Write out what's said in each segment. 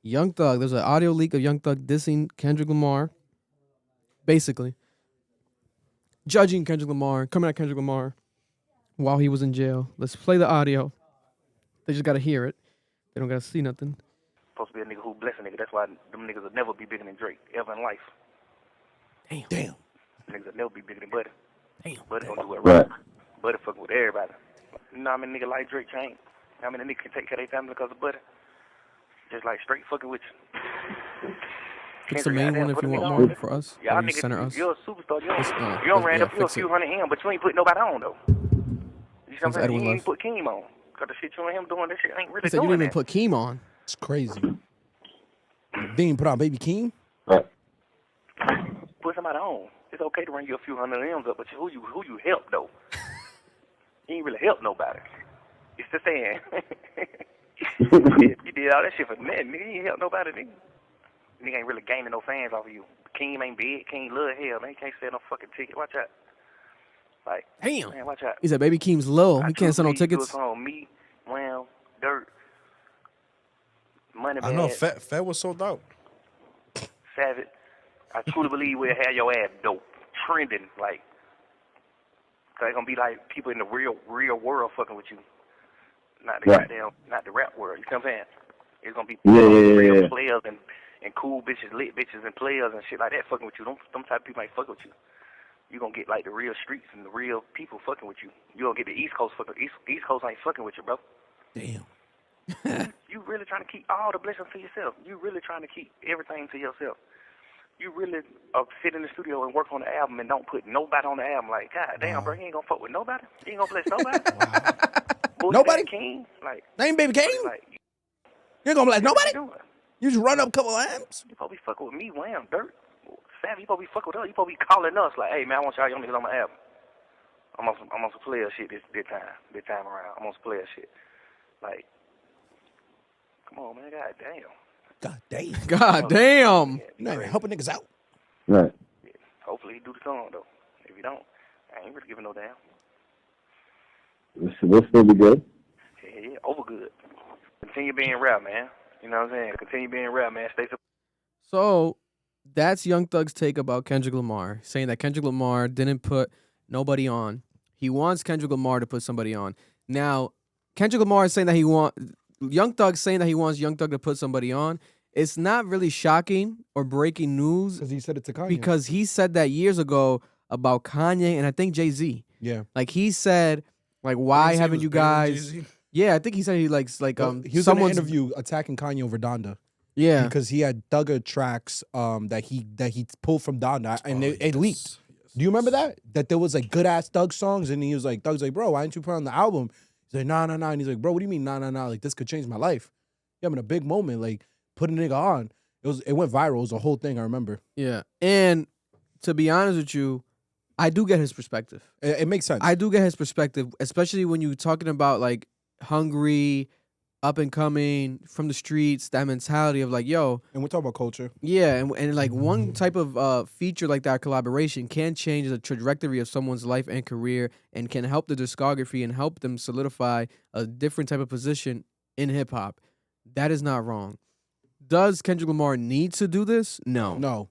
Young Thug, there's an audio leak of Young Thug dissing Kendrick Lamar. Basically. Judging Kendrick Lamar, coming at Kendrick Lamar while he was in jail. Let's play the audio. They just gotta hear it. They don't gotta see nothing. Supposed to be a nigga who bless a nigga. That's why them niggas will never be bigger than Drake ever in life. Damn. Niggas will never be bigger than Buddy. Damn. Buddy gonna do it right. Buddy fucking with everybody. You know how many niggas like Drake change? How many niggas can take care of their family because of Buddy? Just like straight fucking with you. It's the main one if you want more for us. Y'all niggas, center us. You're a superstar. You don't ran up you a few hundred him, but you ain't put nobody on though. You see what I'm saying? You ain't put Keem on. Cause the shit you and him doing, this shit ain't really doing. You didn't even put Keem on. It's crazy. They didn't put on Baby Keem. Right. Put somebody on. It's okay to run you a few hundred M's up, but who you help though? You ain't really help nobody. It's the saying. You did all that shit for nothing, nigga. You ain't help nobody, nigga. Nigga ain't really gaining no fans off of you. Keem ain't big. Keem love hell, man. He can't sell no fucking ticket. Watch out. Like, damn. Man, watch out. He said Baby Keem's low. He can't sell no tickets. Me, Wham, Dirt, Money I know, Fat was sold out. Savage. I truly believe we'll have your ass dope. Trending, like. Cause it's gonna be like people in the real world fucking with you. Not the goddamn, not the rap world. You know what I'm saying? It's gonna be real players and cool bitches, lit bitches and players and shit like that fucking with you. Them type of people ain't fucking with you. You gonna get like the real streets and the real people fucking with you. You gonna get the East Coast fucking. East Coast ain't fucking with you, bro. Damn. You really trying to keep all the blessings to yourself. You really trying to keep everything to yourself. You really sit in the studio and work on the album and don't put nobody on the album. Like, God damn, bro, you ain't gonna fuck with nobody. You ain't gonna bless nobody. Nobody? King, like, name Baby King? Like, you ain't gonna bless nobody? You just run up a couple amps? You probably fucking with me, Wham, Dirt. Savvy, you probably fucking with us. You probably calling us like, hey, man, I want y'all young niggas on my album. I'm on some player shit this time around. I'm on some player shit. Like, come on, man, god damn. God damn. You're not even helping niggas out. Right. Yeah. Hopefully he do the song, though. If he don't, I ain't really giving no damn. We'll still be good. Yeah, over good. Continue being rap, man. You know what I'm saying? Continue being rap, man. Stay. So that's Young Thug's take about Kendrick Lamar, saying that Kendrick Lamar didn't put nobody on. He wants Kendrick Lamar to put somebody on. Now, Kendrick Lamar is saying that Young Thug saying that he wants Young Thug to put somebody on. It's not really shocking or breaking news. Because he said it to Kanye. Because he said that years ago about Kanye and I think Jay-Z. Yeah. Like he said, like, why haven't you guys... Yeah, I think he said he likes he was in an interview attacking Kanye over Donda. Yeah, because he had Thugger tracks that he pulled from Donda and it leaked. Do you remember that? That there was like good ass Thug songs and he was like, Thug's like, bro, why didn't you put on the album? He's like, nah. And he's like, bro, what do you mean, nah? Like this could change my life. Yeah, I'm in a big moment, like put a nigga on. It went viral. It was a whole thing. I remember. Yeah, and to be honest with you, I do get his perspective. It makes sense. I do get his perspective, especially when you're talking about like hungry, up and coming from the streets, that mentality of like, yo. And we're talking about culture. Yeah, and like one type of feature like that, collaboration, can change the trajectory of someone's life and career and can help the discography and help them solidify a different type of position in hip hop. That is not wrong. Does Kendrick Lamar need to do this? No. No.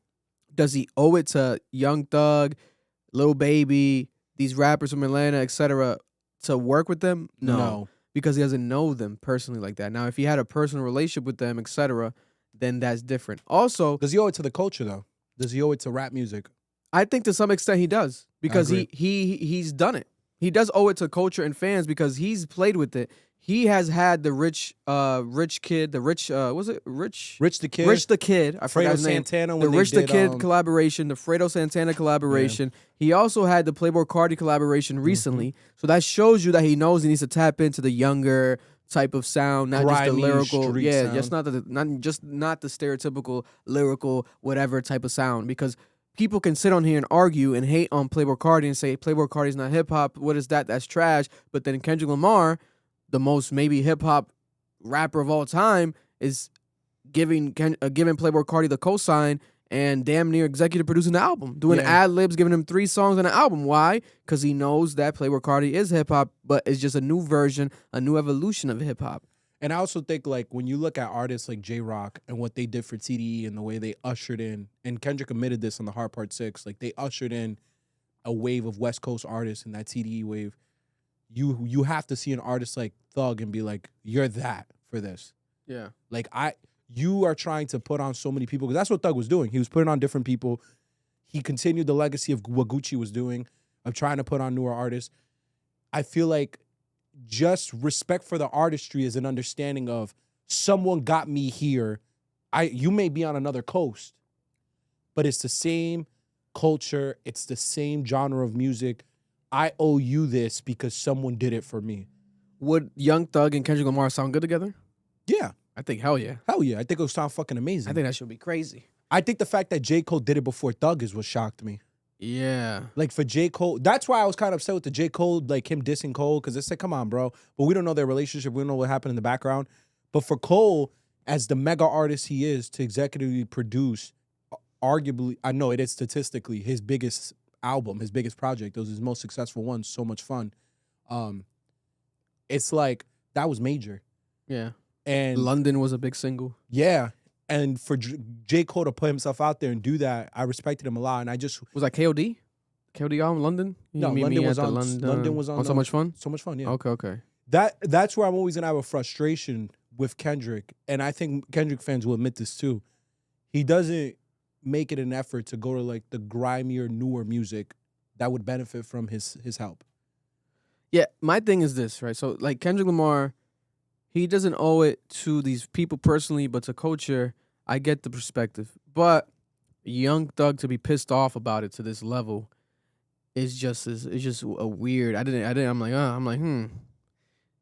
Does he owe it to Young Thug, Lil Baby, these rappers from Atlanta, etc., to work with them? No. Because he doesn't know them personally like that. Now, if he had a personal relationship with them, etc., then that's different. Also, does he owe it to the culture though? Does he owe it to rap music? I think to some extent he does because he's done it. He does owe it to culture and fans because he's played with it. He has had the Rich the Kid. I forgot his name. Santana. The Rich the Kid collaboration, the Fredo Santana collaboration. Yeah. He also had the Playboi Carti collaboration recently. So that shows you that he knows he needs to tap into the younger type of sound, not just the lyrical. Yeah, just not the stereotypical lyrical whatever type of sound. Because people can sit on here and argue and hate on Playboi Carti and say Playboi Carti's not hip hop. What is that? That's trash. But then Kendrick Lamar, the most maybe hip hop rapper of all time, is giving Playboi Carti the cosign and damn near executive producing the album, doing ad libs, giving him 3 songs on the album. Why? Because he knows that Playboi Carti is hip hop, but it's just a new version, a new evolution of hip hop. And I also think like when you look at artists like J-Rock and what they did for TDE and the way they ushered in, and Kendrick admitted this on the Hard Part 6, like they ushered in a wave of West Coast artists in that TDE wave. You have to see an artist like Thug and be like, you're that for this. Yeah. Like you are trying to put on so many people, because that's what Thug was doing. He was putting on different people. He continued the legacy of what Gucci was doing, of trying to put on newer artists. I feel like just respect for the artistry is an understanding of someone got me here. You may be on another coast, but it's the same culture. It's the same genre of music. I owe you this because someone did it for me. Would Young Thug and Kendrick Lamar sound good together? Yeah. I think hell yeah. Hell yeah. I think it would sound fucking amazing. I think that should be crazy. I think the fact that J. Cole did it before Thug is what shocked me. Yeah. Like for J. Cole, that's why I was kind of upset with the J. Cole, like him dissing Cole, because it's like, come on, bro. But we don't know their relationship. We don't know what happened in the background. But for Cole, as the mega artist he is, to executively produce, arguably, I know it is statistically his biggest album, his biggest project. Those are his most successful ones. So much fun. It's like, that was major. Yeah. And London was a big single. Yeah. And for J. Cole to put himself out there and do that, I respected him a lot. And I just... Was that KOD? KOD album, London? No, London was on... So Much Fun? So Much Fun, yeah. Okay. That's where I'm always going to have a frustration with Kendrick. And I think Kendrick fans will admit this too. He doesn't make it an effort to go to like the grimier, newer music that would benefit from his help. Yeah, my thing is this, right? So like Kendrick Lamar, he doesn't owe it to these people personally, but to culture. I get the perspective. But Young Thug to be pissed off about it to this level is just a weird. I'm like,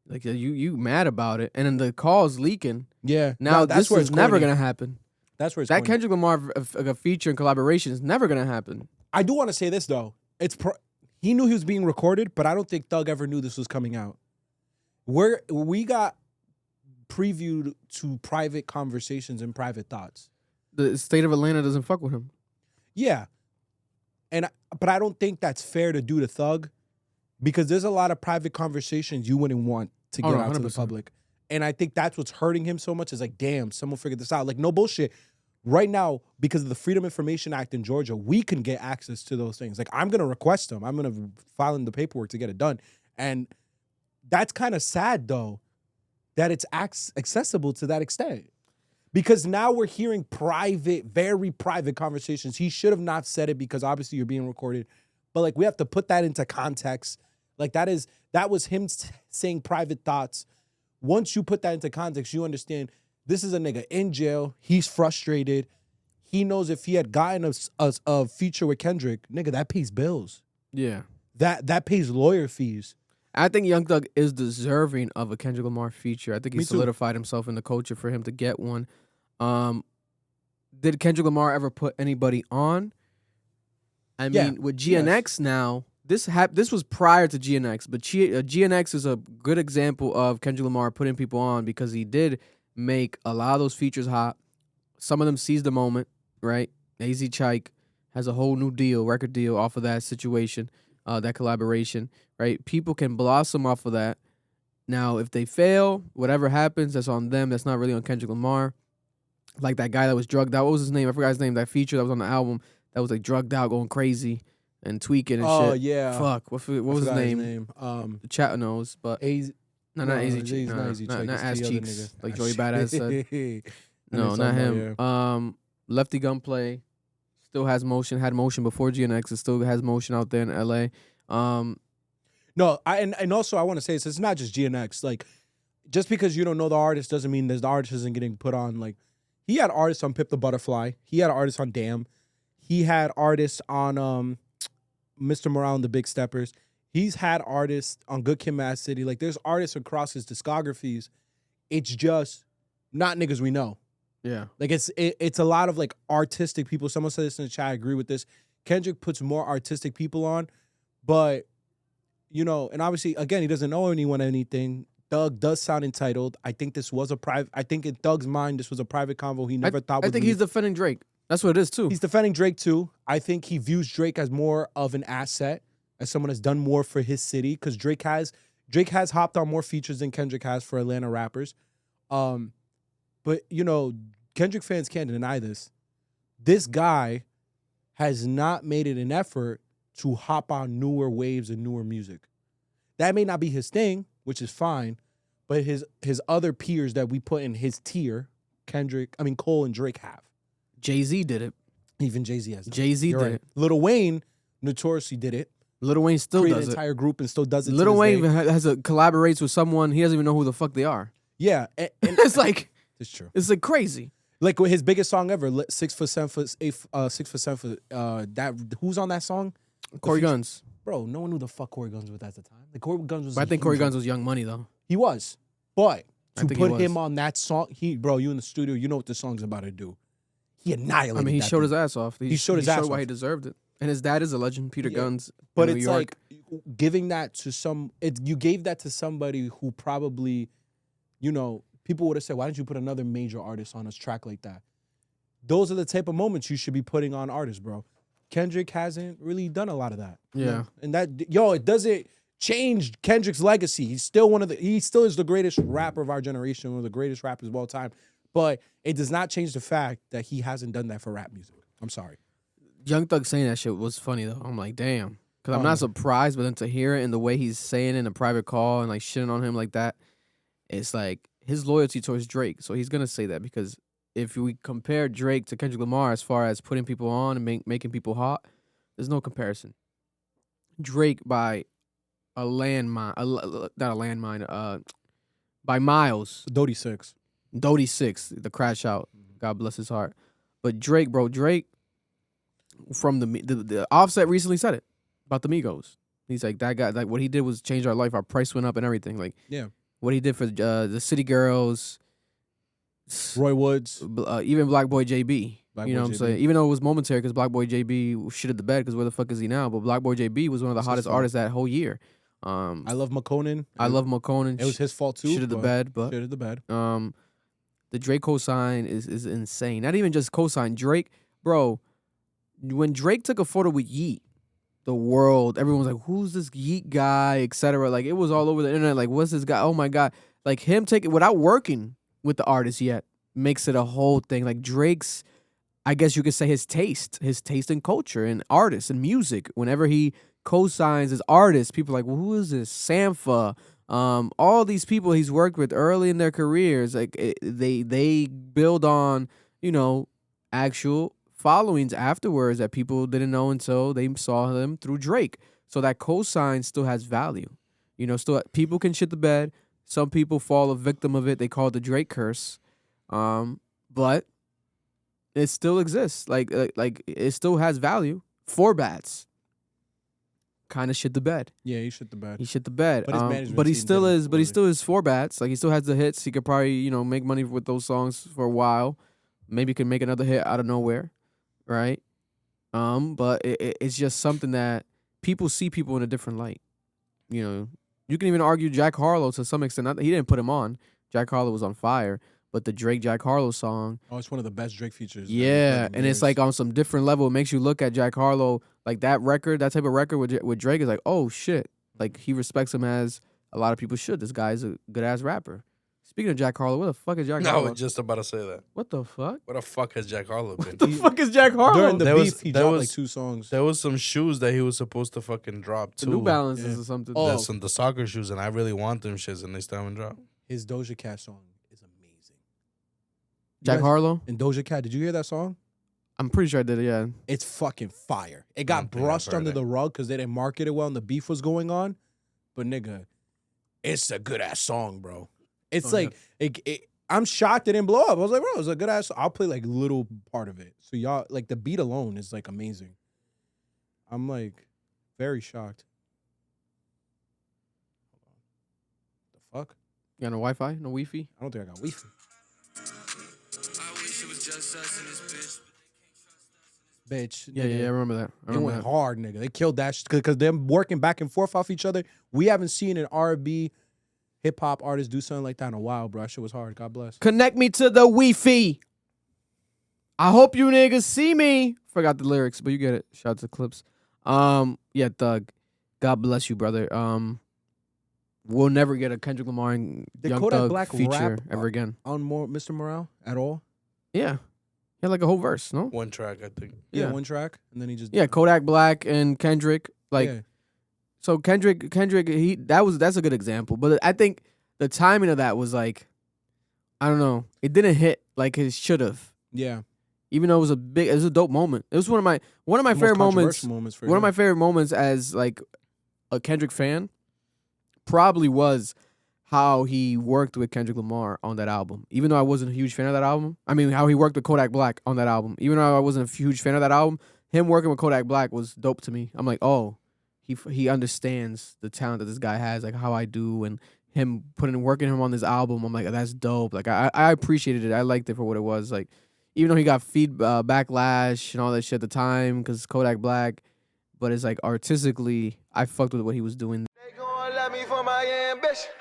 Like you mad about it, and then the call's leaking. Yeah. Now that's this where is it's never corny. gonna happen. That's where it's That corny. Kendrick Lamar a feature and collaboration is never gonna happen. I do want to say this though. He knew he was being recorded, but I don't think Thug ever knew this was coming out. We got previewed to private conversations and private thoughts. The state of Atlanta doesn't fuck with him. Yeah. But I don't think that's fair to do to Thug, because there's a lot of private conversations you wouldn't want to get out to the 100%. public. And I think that's what's hurting him so much, is like, damn, someone figured this out. Like, no bullshit. Right now, because of the Freedom Information Act in Georgia, we can get access to those things. Like, I'm going to request them. I'm going to file in the paperwork to get it done. And that's kind of sad, though, that it's accessible to that extent. Because now we're hearing private, very private conversations. He should have not said it because obviously you're being recorded. But, like, we have to put that into context. Like, that was him saying private thoughts. Once you put that into context, you understand this is a nigga in jail. He's frustrated. He knows if he had gotten a feature with Kendrick, nigga, that pays bills. Yeah. That pays lawyer fees. I think Young Thug is deserving of a Kendrick Lamar feature. I think he Me too. solidified himself in the culture for him to get one. Did Kendrick Lamar ever put anybody on? I mean, with GNX now, this was prior to GNX, but GNX is a good example of Kendrick Lamar putting people on, because he did make a lot of those features hot. Some of them seized the moment, right? AZ Chike has a whole new record deal off of that situation, that collaboration, right? People can blossom off of that. Now, if they fail, whatever happens, that's on them. That's not really on Kendrick Lamar. Like that guy that was drugged out. What was his name? I forgot his name. That feature that was on the album that was like drugged out, going crazy and tweaking and shit. Oh, yeah. Fuck. What was his name? The chat knows, but not AZ Chike. Not Ass Cheeks, like Joey Badass said. No, not him. Yeah. Lefty Gunplay still has motion. Had motion before GNX. It still has motion out there in LA. No, and also I want to say this, it's not just GNX. Like, just because you don't know the artist doesn't mean the artist isn't getting put on. Like, he had artists on Pip the Butterfly. He had artists on Damn. He had artists on Mr. Morale and the Big Steppers. He's had artists on Good Kid, Mad City. Like, there's artists across his discographies. It's just not niggas we know. Yeah. Like, it's a lot of, like, artistic people. Someone said this in the chat. I agree with this. Kendrick puts more artistic people on. But, you know, and obviously, again, he doesn't owe anyone anything. Thug does sound entitled. I think this was I think in Thug's mind, this was a private convo he never thought would I think he's defending Drake. That's what it is, too. He's defending Drake, too. I think he views Drake as more of an asset, as someone that's done more for his city, because Drake has hopped on more features than Kendrick has for Atlanta rappers. But you know, Kendrick fans can't deny this. This guy has not made it an effort to hop on newer waves and newer music. That may not be his thing, which is fine, but his other peers that we put in his tier, Cole and Drake have. Jay-Z did it. Even Jay-Z has. Jay-Z did it. Lil Wayne notoriously did it. Lil Wayne still Created does an it. entire group and still does it. Lil Wayne collaborates with someone he doesn't even know who the fuck they are. Yeah, and It's like it's true. It's like crazy. Like with his biggest song ever, 6 foot 7 foot 8 6 foot 7 foot. That who's on that song? Corey Guns. Bro, no one knew the fuck Corey Guns was at the time. Like Corey Guns was. But I think Corey Guns was Young Money though. He was, but I to think put he was. him on that song, bro, you in the studio, you know what the song's about to do. He annihilated. I mean, he that showed thing. his ass off. He showed his ass why off. he deserved it. And his dad is a legend, Peter Guns. But in it's New York. like giving that to you gave that to somebody who probably, you know, people would have said, why didn't you put another major artist on a track like that? Those are the type of moments you should be putting on artists, bro. Kendrick hasn't really done a lot of that. Yeah. You know? And that, it doesn't change Kendrick's legacy. He still is the greatest rapper of our generation, one of the greatest rappers of all time. But it does not change the fact that he hasn't done that for rap music. I'm sorry. Young Thug saying that shit was funny though. I'm like, damn. Because I'm not surprised, but then to hear it in the way he's saying it in a private call and like shitting on him like that, it's like his loyalty towards Drake. So he's going to say that because if we compare Drake to Kendrick Lamar as far as putting people on and making people hot, there's no comparison. Drake by a landmine, not a landmine, by miles. Dodie 6. Dodie 6, the crash out. God bless his heart. But Drake, bro, from the Offset recently said it about the Migos. He's like, that guy, like what he did was change our life. Our price went up and everything. Like, yeah, what he did for the City Girls, Roy Woods, even Black Boy JB. Black you know Boy what I'm JB. saying? Even though it was momentary because Black Boy JB shitted the bed because where the fuck is he now? But Black Boy JB was one of the hottest artists that whole year. I love McConan. I love McConan. It was his fault too. Shitted the bed, but shitted the bed. the Drake cosign is insane. Not even just cosign. Drake, bro, when Drake took a photo with Yeet, the world, everyone was like, who's this Yeet guy, etc. Like, it was all over the internet. Like, what's this guy? Oh, my God. Like, him taking, without working with the artist yet, makes it a whole thing. Like, Drake's, I guess you could say his taste in culture and artists and music. Whenever he cosigns as artists, people are like, well, who is this? Sampha. All these people he's worked with early in their careers, like they build on, you know, actual followings afterwards that people didn't know until they saw them through Drake. So that cosign still has value. You know, still people can shit the bed. Some people fall a victim of it. They call it the Drake curse. But it still exists. Like it still has value. For bats. Kind of shit the bed. Yeah, he shit the bed. He shit the bed. But his management but he team still didn't is. But he still is for bats. Like he still has the hits. He could probably, you know, make money with those songs for a while. Maybe can make another hit out of nowhere, right? But it's just something that people see people in a different light. You know, you can even argue Jack Harlow to some extent. Not that he didn't put him on. Jack Harlow was on fire. But the Drake Jack Harlow song. Oh, it's one of the best Drake features. Yeah, and it's like on some different level. It makes you look at Jack Harlow, like that record, that type of record with Drake is like, oh shit. Like he respects him as a lot of people should. This guy's a good ass rapper. Speaking of Jack Harlow, where the fuck is Jack Harlow? I was just about to say that. What the fuck? Where the fuck has Jack Harlow been? What the fuck is Jack Harlow? During the There beef, was- he there dropped was- like 2 songs. There was some shoes that he was supposed to fucking drop The too. New Balances or something. Oh. That's the soccer shoes, and I really want them shits, and they still haven't dropped. His Doja Cat song is amazing. Jack Yes. Harlow? And Doja Cat, did you hear that song? I'm pretty sure I did it, yeah. It's fucking fire. It I got don't think I've brushed heard under it. the rug because they didn't market it well and the beef was going on. But nigga, it's a good ass song, bro. It's Oh, like I'm shocked it didn't blow up. I was like, bro, it's a good ass. I'll play like little part of it. So y'all like the beat alone is like amazing. I'm like very shocked. The fuck? You got no Wi-Fi? No Wi-Fi? I don't think I got Wi-Fi. I wish it was just us and this bitch. Bitch. Yeah, nigga. I remember that. I They remember went that. hard, nigga. They killed that because them working back and forth off each other. We haven't seen an R&B hip hop artist do something like that in a while, bro. That shit was hard. God bless. Connect me to the Wi-Fi. I hope you niggas see me. Forgot the lyrics, but you get it. Shout out to Clips. Yeah, Thug. God bless you, brother. we'll never get a Kendrick Lamar and Did Young Kodak Thug Black feature rap ever again. on Mr. Morale at all? Yeah. He had like a whole verse, no? One track, I think. Yeah. One track, and then he just Yeah, Kodak Black and Kendrick. Like, yeah. so Kendrick, that's a good example. But I think the timing of that was like, I don't know, it didn't hit like it should have. Yeah. Even though it was a dope moment. It was one of my Most favorite controversial moments. for One of him. my favorite moments as like a Kendrick fan probably was how he worked with Kendrick Lamar on that album. Even though I wasn't a huge fan of that album. I mean, how he worked with Kodak Black on that album. Even though I wasn't a huge fan of that album, him working with Kodak Black was dope to me. I'm like, oh, he understands the talent that this guy has, like how I do, and him working him on this album. I'm like, that's dope. Like I appreciated it. I liked it for what it was. Like, even though he got backlash and all that shit at the time because Kodak Black, but it's like artistically, I fucked with what he was doing. They gon' love me for my ambition.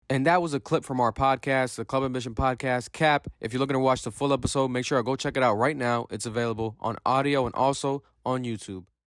And that was a clip from our podcast, the Club Ambition Podcast, Cap. If you're looking to watch the full episode, make sure to go check it out right now. It's available on audio and also on YouTube.